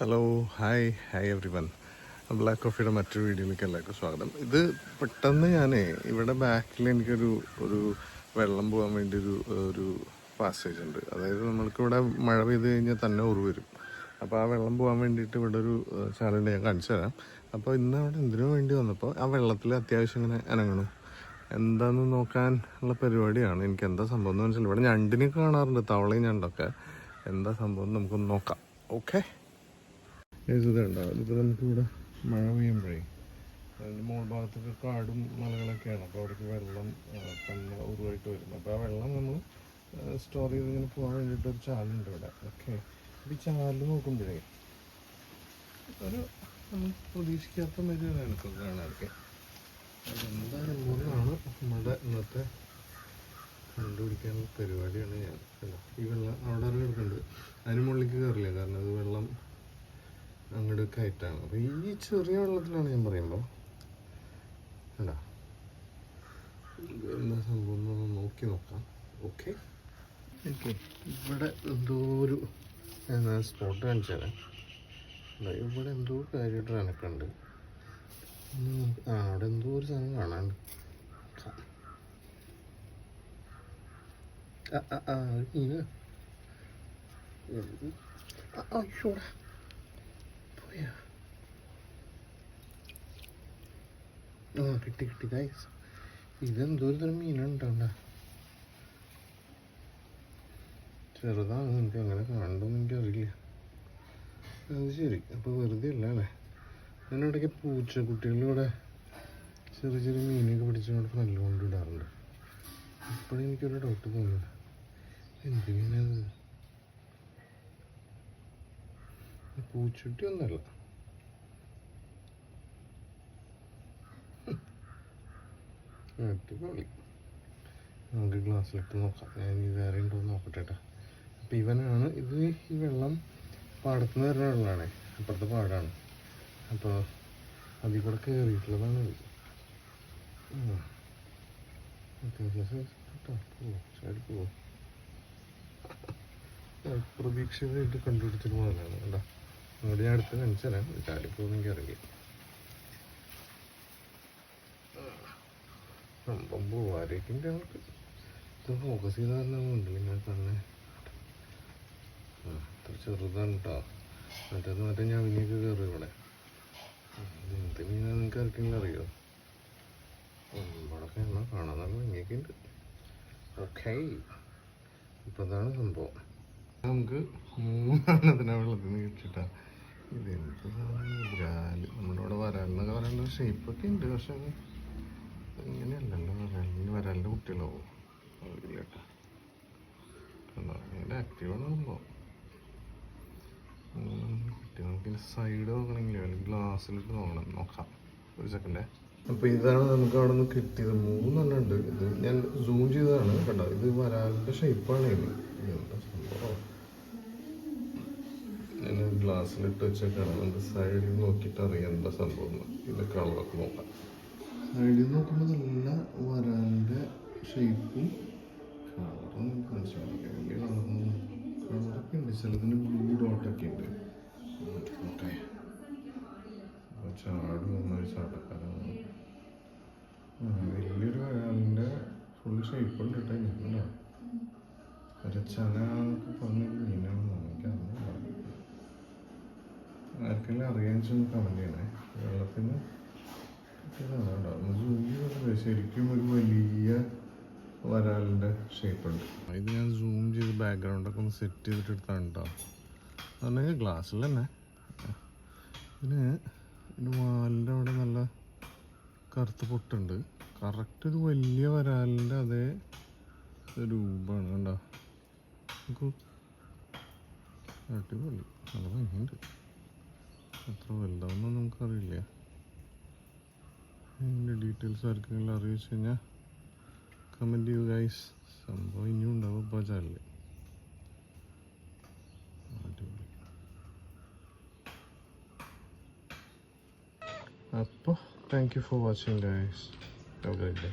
Hello hi everyone. Black കോഫിയുടെ മറ്റൊരു വീഡിയോയിലേക്ക് എല്ലാവർക്കും സ്വാഗതം. ഇത് പെട്ടെന്ന് ഇവിടെ ബാക്കിൽ എനിക്കൊരു വെള്ളം പോകാൻ വേണ്ടി ഒരു പാസേജ് ഉണ്ട്. അതായത് നമ്മൾക്കിവിടെ മഴ പെയ്ത് കഴിഞ്ഞാൽ തന്നെ ഉറവ് വരും. അപ്പോൾ ആ വെള്ളം പോകാൻ വേണ്ടിയിട്ട് ഇവിടെ ഒരു ചാലുണ്ട്, ഞാൻ കാണിച്ചു തരാം. അപ്പോൾ ഇന്ന് അവിടെ എന്തിനു വേണ്ടി വന്നപ്പോൾ ആ വെള്ളത്തിൽ അത്യാവശ്യം ഇങ്ങനെ അനങ്ങണം, എന്താണെന്ന് നോക്കാൻ ഉള്ള പരിപാടിയാണ്. എനിക്ക് എന്താ സംഭവം എന്ന് മനസ്സിലായി. ഇവിടെ ഞണ്ടിനെ കാണാറുണ്ട്, തവളയും ഞണ്ടൊക്കെ. എന്താ സംഭവം നമുക്കൊന്ന് നോക്കാം. ഓക്കെ, ഇതുണ്ടാവും. ഇതിപ്പോൾ നമുക്കിവിടെ മഴ പെയ്യുമ്പോഴേ അതിൻ്റെ മുകൾ ഭാഗത്തൊക്കെ കാടും മലകളൊക്കെയാണ്. അപ്പോൾ അവിടേക്ക് വെള്ളം തന്നെ ഉരുവായിട്ട് വരും. അപ്പോൾ ആ വെള്ളം നമ്മൾ സ്റ്റോർ ചെയ്ത് ഇങ്ങനെ പോകാൻ വേണ്ടിയിട്ട് ഒരു ചാലുണ്ട് ഇവിടെ. ഓക്കെ, ഈ ചാല് നോക്കുമ്പോഴേ ഒരു നമ്മൾ പ്രതീക്ഷിക്കാത്ത മരുന്നാണ് എനിക്കൊക്കെ കാണാറൊക്കെ. അതെന്താണ് മൂന്നാണ് നമ്മുടെ ഇന്നത്തെ കണ്ടുപിടിക്കാനുള്ള പരിപാടിയാണ്. ഞാൻ ഈ വെള്ളം അവിടെ കിടക്കുന്നുണ്ട്, അതിന് മുകളിലേക്ക് കയറില്ല, കാരണം അത് വെള്ളം അങ്ങോട്ട് കയറ്റാണ്. അപ്പോൾ ഈ ചെറിയ വെള്ളത്തിലാണ് ഞാൻ പറയുമ്പോൾ എന്താ സംഭവം എന്നൊന്ന് നോക്കി നോക്കാം. ഓക്കെ, ഇവിടെ എന്തോ ഒരു സ്പോട്ട് കാണിച്ചു തരാം. ഇവിടെ എന്തോ കാര്യമായിട്ട് എനക്കുണ്ട്. അവിടെ എന്തോ ഒരു സാധനം കാണാണ്ട്. മീന് അയ്യോടാ പോയാ. കിട്ടി ഗൈസ്. ഇതെന്തോ ഒരു തരം മീനുണ്ടാവണ്ട. ചെറുതാണ്, എനിക്ക് അങ്ങനെ കാണണമെന്ന് എനിക്കറിയില്ല. അത് ശരി, അപ്പോൾ വെറുതെ അല്ല അല്ലേ. ഞാനിവിടേക്ക് പൂച്ചക്കുട്ടികളിവിടെ ചെറിയ ചെറിയ മീനൊക്കെ പിടിച്ചുകൊണ്ട് നല്ലോണ്ട് ഇടാറുണ്ട്. ഇപ്പോഴും എനിക്കൊരു ഡൗട്ട് തോന്നുന്നത്, എന്ത് മീനത്? പൂച്ചട്ടി ഒന്നല്ല. അടിപൊളി. നമുക്ക് ഗ്ലാസ്സിലിട്ട് നോക്കാം. ഞാൻ ഈ വേറെ ഉണ്ടോ നോക്കട്ടെ കേട്ടോ. അപ്പം ഇവനാണ് ഇത്. ഈ വെള്ളം പാടത്ത് നിന്ന് വരുന്ന വെള്ളമാണ്, അപ്പുറത്തെ പാടാണ്. അപ്പോൾ അതിൽ കൂടെ കയറിയിട്ടുള്ളതാണ് ഇത്. പ്രതീക്ഷിതമായിട്ട് കണ്ടുപിടിച്ചിട്ട് മുതലാണ് കേട്ടോ. അങ്ങോട്ട് ഞാൻ അടുത്ത് കാണിച്ചു തരാം. ചാടിപ്പോന്നെങ്കിൽ ഇറങ്ങി സംഭവം പോവാരേക്കിൻ്റെ ആൾക്ക് ഇത് ഫോക്കസ് ചെയ്ത് തന്നുണ്ട്. നിങ്ങൾ തന്നെ അത്ര ചെറുതാണ് കേട്ടോ. മറ്റേ ഞാൻ വിനിയൊക്കെ കയറി ഇവിടെ. എന്ത് മീനാ നിങ്ങൾക്ക് ആർക്കെങ്കിലും അറിയോ? ഇവിടെയൊക്കെ എന്നാ കാണാൻ നല്ല ഭംഗിയൊക്കെ ഉണ്ട്. ഓക്കെ, ഇപ്പം അതാണ് സംഭവം. നമുക്ക് 3 വെള്ളത്തിൽ നിന്ന് കിട്ടിട്ടാ. ഇതെന്ത് വരാല്. നമ്മുടെ ഇവിടെ വരാലെന്നൊക്കെ പറയേണ്ട ഷേപ്പൊക്കെ ഉണ്ട്, പക്ഷെ ഇങ്ങനെയല്ലല്ലോ. വരാലിൻ്റെ കുട്ടികളാവും അറിയില്ല കേട്ടോ. കണ്ടോ, ഭയങ്കര ആക്റ്റീവാണ് സംഭവം. നമുക്ക് സൈഡ് നോക്കണമെങ്കിൽ അല്ലെങ്കിൽ ഗ്ലാസ്സിലിട്ട് നോക്കാം. ഒരു സെക്കൻഡേ. അപ്പോൾ ഇതാണ് നമുക്ക് അവിടെ നിന്ന് കിട്ടിയത്. 3 ഉണ്ട്. ഇത് ഞാൻ സൂം ചെയ്തതാണ് കേട്ടോ. ഇത് വരാലിൻ്റെ ഷേപ്പാണ്. എന്താ സംഭവം, ഞാൻ ഗ്ലാസ്സിലിട്ട് വെച്ചേക്കാണ്. നമുക്ക് സൈഡിൽ നോക്കിയിട്ട് അറിയാം എന്താ സംഭവം. ഇതിൻ്റെ കളറൊക്കെ നോക്കാം. സൈഡിൽ നോക്കുമ്പോൾ നല്ല വരാലിൻ്റെ ഷേപ്പും കളറും മനസ്സിലാക്കാം. വലിയ കളറൊക്കെ ഉണ്ട്. ചിലതിന് ബ്ലൂ ഡോട്ടൊക്കെ ഉണ്ട്. ഓക്കെ, ചാട് വന്നൊരു ചാട്ടക്കാരാണ്. വലിയൊരു വരാലിൻ്റെ ഫുൾ ഷേപ്പ് ഉണ്ട് കേട്ടോ. ഇങ്ങനെ ഒരച്ചനൊക്കെ പറഞ്ഞൊരു മീനാണെന്ന് എനിക്കറിയില്ല. ആർക്കെങ്കിലും അറിയാൻ വെച്ചൊന്ന് കമൻറ്റ് ചെയ്യണേ. വെള്ളത്തിന് ശരിക്കും ഒരു വലിയ വരാലിൻ്റെ ഷേപ്പ് ഉണ്ട്. ഇത് ഞാൻ സൂം ചെയ്ത് ബാക്ക്ഗ്രൗണ്ടൊക്കെ ഒന്ന് സെറ്റ് ചെയ്തിട്ട് എടുത്താണ് കേട്ടോ. അതുകൊണ്ടെങ്കിൽ ഗ്ലാസ്സിൽ തന്നെ ഇതിന് വാലിൻ്റെ അവിടെ നല്ല കറുത്ത പൊട്ടുണ്ട്. കറക്റ്റ് ഒരു വലിയ വരാലിൻ്റെ അതേ രൂപമാണ് കണ്ടോ. അടിപൊളി, നല്ല ഭംഗിയുണ്ട്. എത്ര വലുതാവുന്നൊന്നും നമുക്കറിയില്ല. ഇതിൻ്റെ ഡീറ്റെയിൽസ് ആർക്കെങ്കിലും അറിയിച്ചു കഴിഞ്ഞാൽ കമൻറ്റ് ചെയ്യൂ ഗൈസ്. സംഭവം ഇനിയും ഉണ്ടാവും ഇപ്പോൾ ചാനലിൽ. അടിപൊളി. അപ്പോൾ thank you for watching guys. Have A great day.